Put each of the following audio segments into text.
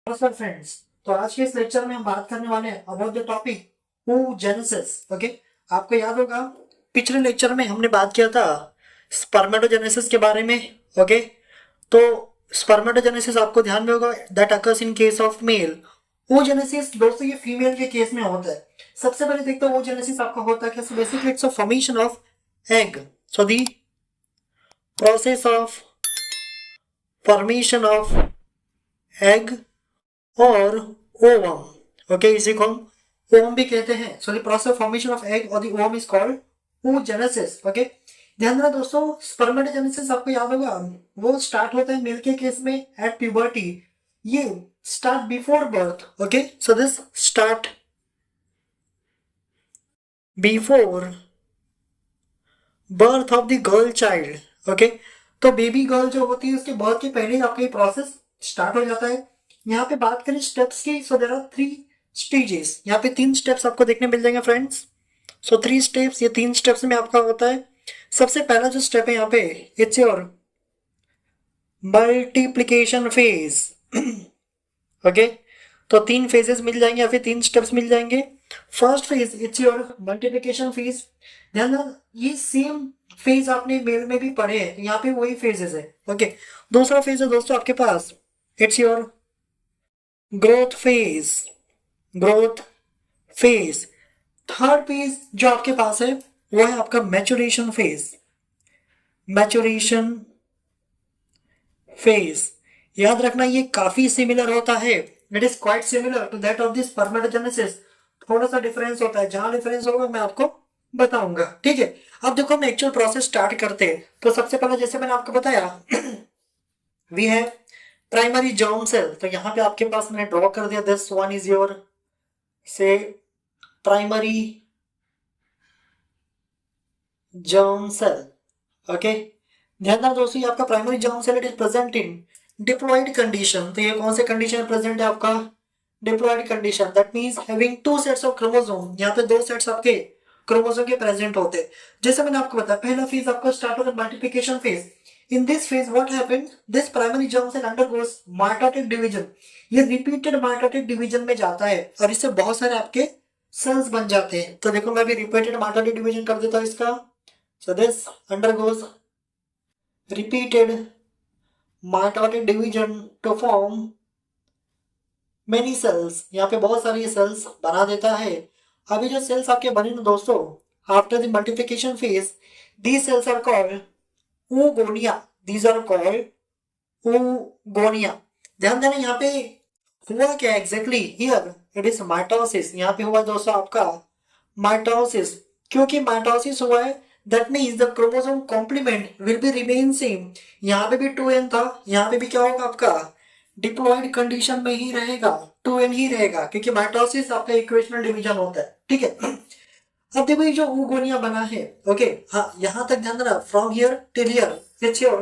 नमस्कार फ्रेंड्स। तो आज के इस लेक्चर में हम बात करने वाले हैं about the topic oogenesis। Okay, आपको याद होगा पिछले लेक्चर में हमने बात किया था स्पर्मेटोजेनेसिस के बारे में। ओके, तो स्पर्मेटोजेनेसिस आपको ध्यान में होगा that occurs in case of male. oogenesis दोस्तों ये फीमेल के केस में होता है। सबसे पहले देखते हैं oogenesis आपका होता है कैसे। Basically it's a formation of egg. So the process of formation of egg और ओवम। ओके, इसी को हम ओवम भी कहते हैं। So the process of formation of egg और the ovum is called oogenesis। Okay, ध्यान देना दोस्तों, स्पर्मेटोजेनेसिस आपको याद होगा वो स्टार्ट होता है मेल के केस में एट प्यूबर्टी। ये start before birth. Okay, so this start before birth of the girl child. Okay, तो बेबी गर्ल जो होती है उसके बर्थ के पहले ही आपका ये प्रोसेस स्टार्ट हो जाता है। यहाँ पे बात करें स्टेप्स की, सो देयर आर 3 स्टेजेस। यहाँ पे 3 स्टेप्स आपको देखने मिल जाएंगे फ्रेंड्स। सो 3 स्टेप्स, ये 3 स्टेप्स में आपका होता है। सबसे पहला जो स्टेप है यहाँ पे it's your multiplication phase. Okay, तो 3 फेजेस मिल जाएंगे या फिर 3 स्टेप्स मिल जाएंगे। First phase it's your multiplication phase. ध्यान देना ये सेम फेज आपने मेल में भी पढ़े हैं, यहाँ पे वही फेजेस है। ओके, दूसरा फेज है दोस्तों आपके पास it's your growth phase. Growth phase. Third phase जो आपके पास है वो है आपका मैच्योरेशन फेज। मैच्योरेशन फेज याद रखना ये काफी सिमिलर होता है। It is quite similar to that of this spermatogenesis. थोड़ा सा डिफरेंस होता है, जहां डिफरेंस होगा मैं आपको बताऊंगा। ठीक है, अब देखो हम एक्चुअल प्रोसेस स्टार्ट करते हैं। तो सबसे पहले जैसे मैंने आपको बताया वी है प्राइमरी जर्म सेल। तो यहाँ पे आपके पास मैंने ड्रॉ कर दिया, दिस वन इज योर से प्राइमरी जर्म सेल। ओके, ध्यान देना दोस्तों ये आपका primary germ cell it is present in diploid condition. तो ये कौन से कंडीशन प्रेजेंट है आपका diploid condition. That means having 2 sets of chromosome. यहाँ पे 2 सेट्स आपके क्रोमोसोम के प्रेजेंट होते हैं। जैसे मैंने आपको बताया पहला फेज आपका स्टार्ट होता है multiplication phase. In this phase what happened, this primary germ cell undergoes mitotic division. ये रिपीटेड माइटोटिक डिवीजन में जाता है और इससे बहुत सारे आपके सेल्स बन जाते हैं। तो देखो मैं भी रिपीटेड माइटोटिक डिवीजन कर देता हूँ इसका। So this undergoes repeated mitotic division to form many cells। यहाँ पे बहुत सारी सेल्स बना देता है। अभी जो सेल्स आपके बने ना दोस्तों after the multiplication phase, these cells are called oogonia। these are called oogonia। ध्यान देना यहाँ पे हुआ क्या exactly here it is mitosis. यहाँ पे हुआ दोस्तों आपका माइटोसिस। क्योंकि माइटोसिस हुआ है that means the chromosome complement will be remain same. यहाँ पे भी 2n था, यहाँ पे भी क्या होगा आपका डिप्लॉइड कंडीशन में ही रहेगा, 2n ही रहेगा क्योंकि माइटोसिस आपका इक्वेशनल डिवीजन होता है। ठीक है, अब देखो ये जो oogonia बना है। ओके, हाँ यहाँ तक ध्यान देना from here till here it's your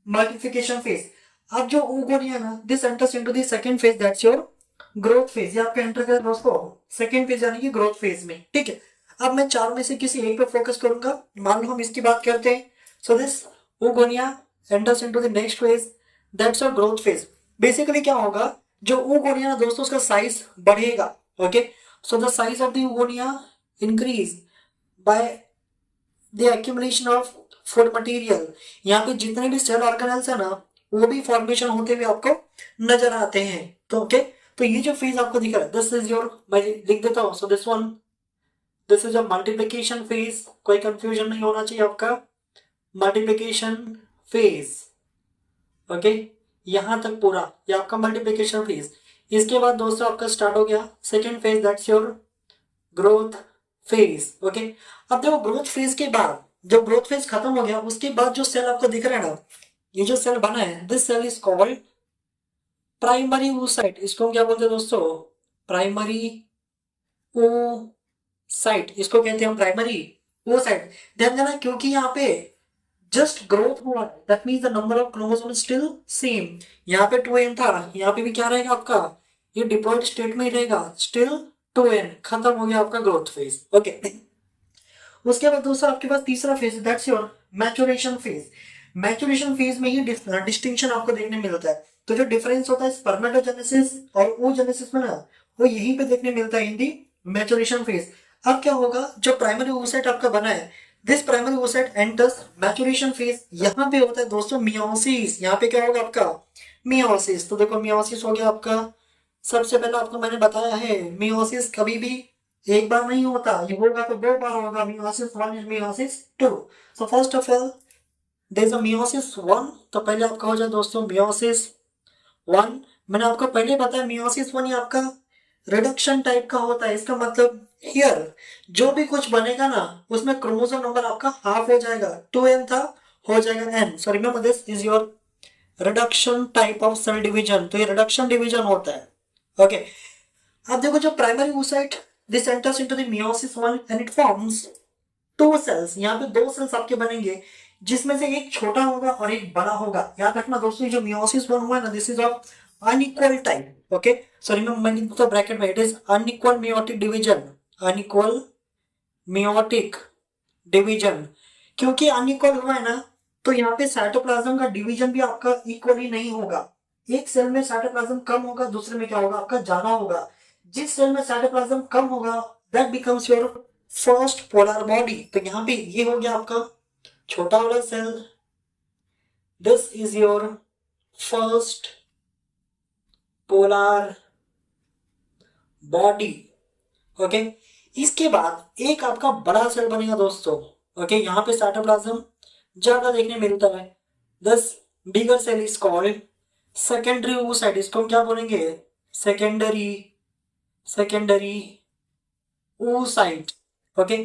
multiplication phase. अब जो oogonia ना this enters into the second phase that's your growth phase. ये आपका एंटर कर दोस्तों सेकंड फेज यानी कि ग्रोथ फेज में। ठीक है, अब मैं 4 में से किसी एक पे फोकस करूंगा। मान लो हम इसकी बात करते हैं। So this oogonia enters into the next phase that's your growth phase। Basically क्या होगा जो oogonia ना दोस्तों उसका साइज बढ़ेगा। Okay, so the size of the oogonia increase by the accumulation of food material। यहाँ पे जितने भी सेल ऑर्गेनेल्स है ना वो भी फॉर्मेशन होते हुए आपको नजर आते हैं। तो ओके, तो ये जो फेज आपको दिख रहा है दिस इज योर, मैं लिख देता हूँ। So this is a multiplication phase. कोई कंफ्यूजन नहीं होना चाहिए आपका, मल्टीप्लिकेशन फेज। ओके, यहां तक पूरा ये आपका मल्टीप्लिकेशन फेज। इसके बाद दोस्तों आपका स्टार्ट हो गया second phase that's your growth phase. Okay, अब देखो ग्रोथ फेज के बाद जब ग्रोथ फेज खत्म हो गया उसके बाद जो सेल आपको दिख रहा है ना ये जो सेल बना है this cell is called primary oocyte। इसको हम क्या बोलते हैं दोस्तों प्राइमरी oocyte। इसको कहते हैं हम प्राइमरी oocyte। ध्यान देना क्योंकि यहाँ पे जस्ट ग्रोथ हुआ है that means the number of chromosome still same. यहाँ पे 2n था, यहाँ पे भी क्या रहेगा आपका ये डिप्लॉयड स्टेट में ही रहेगा स्टिल 2n। खत्म हो गया आपका ग्रोथ फेज। ओके, उसके बाद दूसरा आपके पास तीसरा phase that's your maturation phase. Maturation phase में ही डिस्टिंक्शन आपको देखने मिलता है। तो जो डिफरेंस होता है स्पर्मेटोजेनेसिस और oogenesis में ना, वो यहीं पे देखने मिलता है इन दी मैचुरेशन फेज। अब क्या होगा, जो प्राइमरी oocyte आपका बना है, this primary oocyte enters maturation phase. यहाँ पे होता है दोस्तों मियोसिस। यहाँ पे क्या होगा आपका मियोसिस। तो देखो मियोसिस हो गया आपका। सबसे पहले आपको मैंने बताया है मियोसिस कभी भी एक बार नहीं होता, ये होगा तो दो बार होगा। Meiosis one and meiosis two. So first of all there is a meiosis one. तो पहले आपका हो जाए दोस्तों मियोसिस वन। मैंने आपको पहले बताया मियोसिस वन ये आपका रिडक्शन टाइप का होता है। इसका मतलब हियर जो भी कुछ बनेगा ना, उसमें क्रोमोसोम नंबर आपका हाफ हो जाएगा, 2n था, हो जाएगा n। So remember this is your reduction type of cell division. तो ये रिडक्शन डिवीजन होता है। ओके अब देखो जो primary oocyte this enters into the meiosis one and it forms two cells. यहाँ पे दो सेल्स आपके बनेंगे, जिसमें से एक छोटा होगा और एक बड़ा होगा। याद रखना दोस्तों, जो मियोसिस वन हुआ है ना, this is of unequal type. Okay so remember मैं लिख दूंगा ब्रैकेट में, it is unequal meiotic division. Unequal meiotic division. क्योंकि अनइक्वल हुआ है ना, तो यहाँ पे साइटोप्लाज्म का डिवीजन भी आपका इक्वली नहीं होगा। एक सेल में साइटोप्लाज्म कम होगा, दूसरे में क्या होगा आपका ज्यादा होगा। जिस सेल में साइटोप्लाज्म कम होगा that becomes your first polar body. तो यहाँ पे ये हो गया आपका छोटा वाला cell, this is your first polar body. Okay इसके बाद एक आपका बड़ा सेल बनेगा दोस्तों। ओके यहाँ पे साइटोप्लाज्म ज्यादा देखने मिलता है, this bigger cell is called secondary oocyte। इसको हम क्या बोलेंगे, सेकेंडरी oocyte। ओके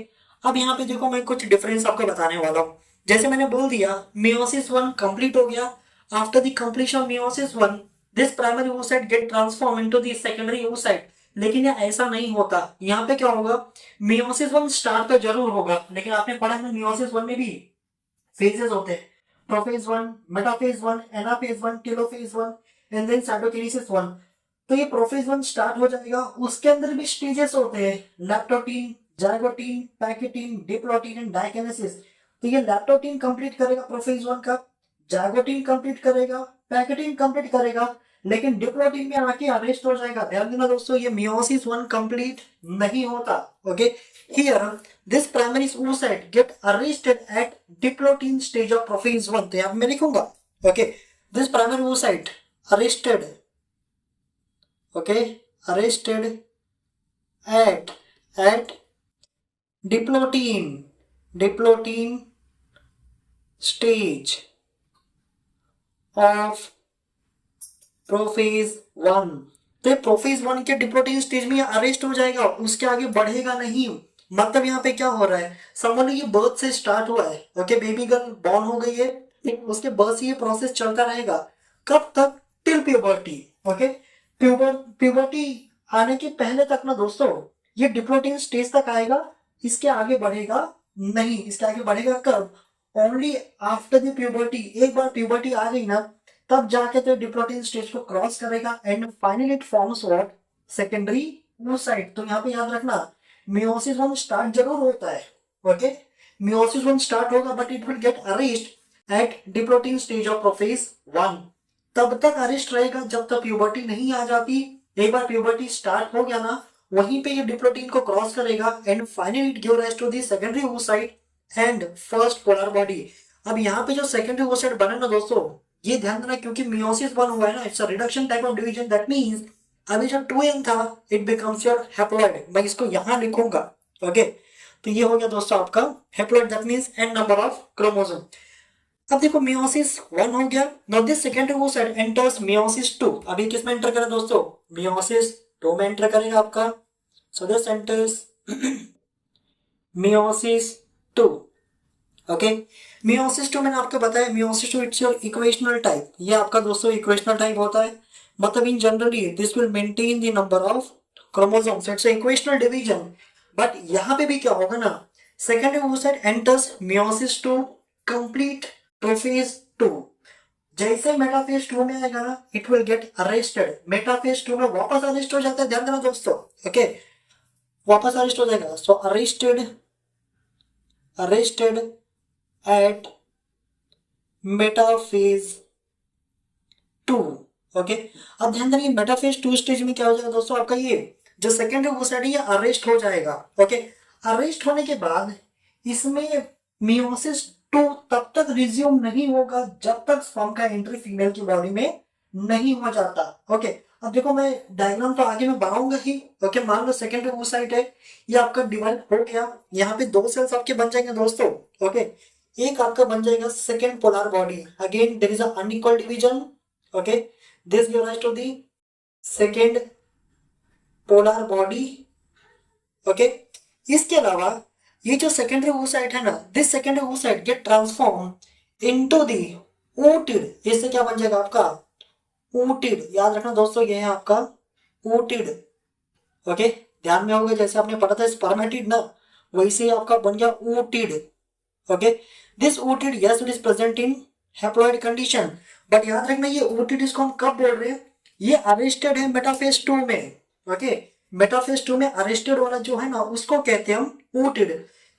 अब यहाँ पे देखो मैं कुछ डिफरेंस आपको बताने वाला हूँ। जैसे मैंने बोल दिया मियोसिस वन कंप्लीट हो गया। After the completion of meiosis one this primary oocyte get transform into the secondary oocyte। लेकिन ये ऐसा नहीं होता। यहाँ पे क्या होगा, मियोसिस वन स्टार्ट तो जरूर होगा, लेकिन आपने पढ़ा है मियोसिस वन में भी फेजेस होते हैं, prophase one, metaphase one, anaphase one, telophase one and then cytokinesis one. तो ये प्रोफेज वन स्टार्ट हो जाएगा, उसके अंदर भी स्टेजेस होते हैं, लैप्टोटीन, जाइगोटीन, पैकेटीन, डिप्लोटीन एंड डाइकिनेसिस। तो ये लैप्टोटीन कंप्लीट करेगा प्रोफेज वन का, जाइगोटीन कंप्लीट करेगा, पैकेटीन कंप्लीट करेगा, लेकिन डिप्लोटीन में आके अरेस्ट हो जाएगा। ध्यान देना दोस्तों, ये मियोसिस वन कंप्लीट नहीं होता। Okay here this primary oocyte get arrested at diplotin stage of prophase 1। तो यहाँ मैं लिखूंगा okay this primary oocyte arrested, okay arrested at diplotin stage of prophase one. तो ये प्रोफेज वन के डिप्लोटीन स्टेज में अरेस्ट हो जाएगा, उसके आगे बढ़ेगा नहीं। मतलब यहाँ पे क्या हो रहा है, समझ लो ये बर्थ से स्टार्ट हुआ है। ओके बेबी गर्ल बॉर्न हो गई है, उसके बर्थ से ये प्रोसेस चलता रहेगा। कब तक, टिल प्यूबर्टी। ओके प्यूबर्टी आने के पहले तक ना दोस्तों ये डिप्लोटीन स्टेज तक आएगा, इसके आगे बढ़ेगा नहीं। इसके आगे बढ़ेगा कब, ओनली आफ्टर द प्यूबर्टी। एक बार प्यूबर्टी आ गई ना, तब जाके तो डिप्लोटीन स्टेज को क्रॉस करेगा and finally it forms what, secondary oocyte। तो यहाँ पे याद रखना मियोसिस वन स्टार्ट जरूर होता है। ओके मियोसिस वन स्टार्ट होगा but it will get arrest at diplotene stage of prophase one. तब तक अरेस्ट रहेगा जब तक प्यूबर्टी नहीं आ जाती। एक बार प्यूबर्टी स्टार्ट हो गया ना, वहीं पे ये डिप्लोटीन को क्रॉस करेगा and finally it give rise to the secondary oocyte and first polar body. अब यहाँ पे जो सेकेंडरी oocyte बने ना दोस्तों, ये ध्यान देना क्योंकि मियोसिस वन हुआ है ना, it's a reduction type of division. That means अभी जो 2n था इट बिकम्स योर हैप्लॉइड। मैं इसको यहां लिखूंगा। ओके तो ये हो गया दोस्तों आपका haploid, that means n number of chromosome. अब देखो मियोसिस वन हो गया। Now this secondary oocyte enters meiosis two. अभी किस में एंटर करें दोस्तों, मियोसिस टू में एंटर करेगा आपका। So this enters meiosis two. Okay meiosis two मैंने आपको बताया, meiosis two it's your equational type. ये आपका दोस्तों इक्वेशनल टाइप होता है। मतलब in generally this will maintain the number of chromosomes, it's equational division. But यहाँ पे भी क्या होगा ना, secondary oocyte enters meiosis two complete prophase two. जैसे मेटाफेज टू में आएगा ना, it will get arrested. Metaphase two में वापस अरेस्ट हो जाता है, ध्यान देना दोस्तों। ओके वापस अरेस्ट हो जाएगा। सो अरेस्टेड at metaphase 2। ओके, अब ध्यान देंगे मेटाफेज 2 स्टेज में क्या हो जाएगा दोस्तों, आपका ये जो सेकेंडरी oocyte है ये अरेस्ट हो जाएगा। ओके, अरेस्ट होने के बाद इसमें मियोसिस 2 तब तक रिज्यूम नहीं होगा जब तक स्पर्म का एंट्री फीमेल की बॉडी में नहीं हो जाता। ओके, अब देखो मैं डायग्राम तो आगे मैं बनाऊंगा ही। ओके, मान लो सेकेंडरी oocyte है, ये आपका डिवाइड हो गया, यहाँ पे 2 सेल्स आपके बन जाएंगे दोस्तों। ओके, एक आपका बन जाएगा second polar body, again there is a unequal division. Okay, this give rise to the second polar body. Okay, इसके अलावा ये जो सेकेंडरी oocyte है ना, this secondary oocyte get transform into the ooted, इससे क्या बन जाएगा आपका ooted। याद रखना दोस्तों ये है आपका ooted। ओके, ध्यान में होगा जैसे आपने पढ़ा था स्पर्मेटिड ना, वैसे ही आपका बन गया ooted। Okay, this ooted yes it is present in haploid condition, but याद रखना ये ooted इसको हम कब बोल रहे हैं, ये अरेस्टेड है मेटाफेज 2 में। ओके, मेटाफेज 2 में अरेस्टेड वाला जो है ना उसको कहते हैं हम ooted।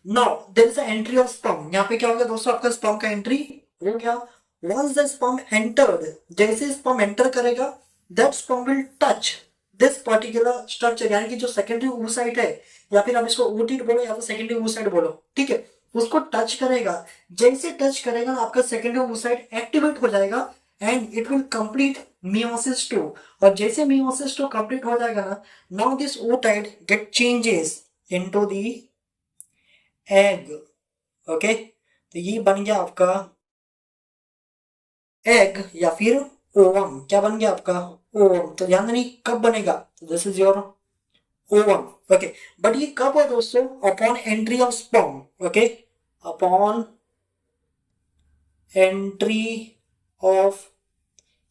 Now there is entry of sperm, यहाँ पे क्या हो गया दोस्तों, आपका स्पर्म का एंट्री हो गया। वंस द स्पर्म एंटर्ड, जैसे स्पर्म एंटर करेगा that sperm will touch this particular structure, यानी कि जो सेकेंडरी oocyte है, या फिर आप इसको ooted बोलो या फिर सेकेंडरी oocyte बोलो, ठीक है, उसको टच करेगा। जैसे टच करेगा ना आपका सेकेंडरी oocyte एक्टिवेट हो जाएगा and it will complete meiosis 2, और जैसे मियोसिस 2 कंप्लीट हो जाएगा ना, now this oocyte get changes into the egg. Okay, तो ये बन गया आपका एग या फिर ओवम, क्या बन गया आपका ओवम। तो ध्यान देना कब बनेगा, तो this is your ovum. Okay, but ये कब है दोस्तों, upon entry of sperm. Okay, upon entry of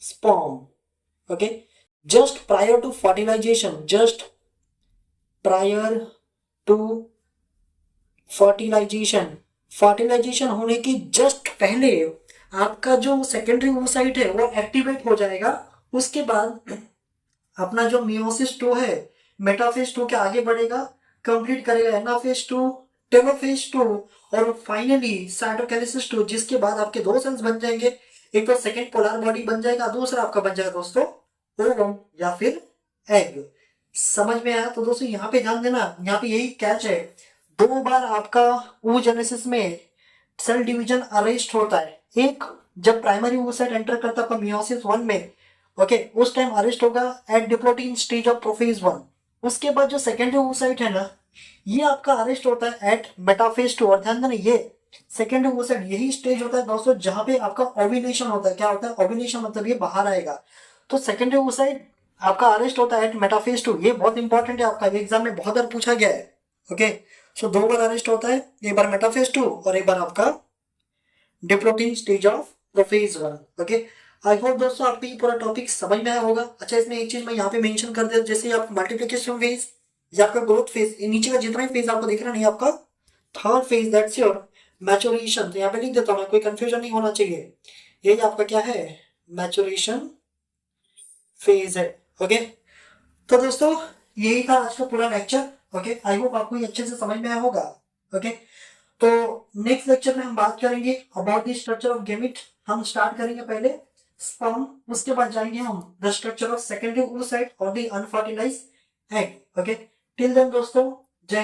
sperm, okay, just prior to fertilization, just prior to fertilization, fertilization होने की जस्ट पहले आपका जो सेकेंडरी oocyte है वो एक्टिवेट हो जाएगा। उसके बाद अपना जो मियोसिस 2 है मेटाफेज 2 के आगे बढ़ेगा, कंप्लीट करेगा एनाफेज 2, टेलोफेज 2 और फाइनली साइटोकिनेसिस 2, जिसके बाद आपके 2 सेल्स बन जाएंगे, एक तो सेकेंड पोलर बॉडी बन जाएगा, दूसरा आपका बन जाएगा दोस्तों ओवम या फिर एग। समझ में आया? तो दोस्तों यहाँ पे ध्यान देना, यहाँ पे यही कैच है, 2 बार आपका oogenesis में सेल डिवीजन अरेस्ट होता है। एक जब प्राइमरी oocyte एंटर करता है मियोसिस 1 में, ओके, उस टाइम अरेस्ट होगा एट डिप्लोइडिंग स्टेज ऑफ प्रोफेज 1। उसके बाद जो सेकेंडरी oocyte है ना, ये आपका अरेस्ट होता है एट मेटाफेज 2। और ध्यान देना ये सेकेंडरी oocyte यही स्टेज होता है दोस्तों जहां पे आपका ओव्यूलेशन होता है। क्या होता है ओव्यूलेशन, मतलब ये बाहर आएगा। तो सेकेंडरी oocyte आपका अरेस्ट होता है एट मेटाफेज 2, ये बहुत इंपॉर्टेंट है, आपका एग्जाम में बहुत बार पूछा गया है। ओके, सो 2 बार अरेस्ट होता है, एक बार मेटाफेज 2 और एक बार आपका diplotene stage of prophase 1। Okay, I hope दोस्तों आपको ये पूरा टॉपिक समझ में आया होगा। अच्छा, इसमें एक चीज मैं यहाँ पे मेंशन कर दिया, जैसे आप मल्टीप्लिकेशन फेज या आपका ग्रोथ फेज, नीचे का जितना भी फेज आपको दिख रहा नहीं, आपका third phase that's your maturation. तो यहाँ पे लिख देता हूँ मैं, कोई कंफ्यूजन नहीं होना चाहिए, यही आपका क्या है मैचुरेशन फेज है। ओके, तो दोस्तों यही था आज का पूरा लेक्चर। ओके, आई होप आपको ये अच्छे से समझ में आया होगा। ओके, तो नेक्स्ट लेक्चर में हम बात करेंगे about the structure of gamete. हम स्टार्ट करेंगे पहले स्पर्म, उसके बाद जाएंगे हम the structure of secondary oocyte और the unfertilized egg. Okay, till then दोस्तों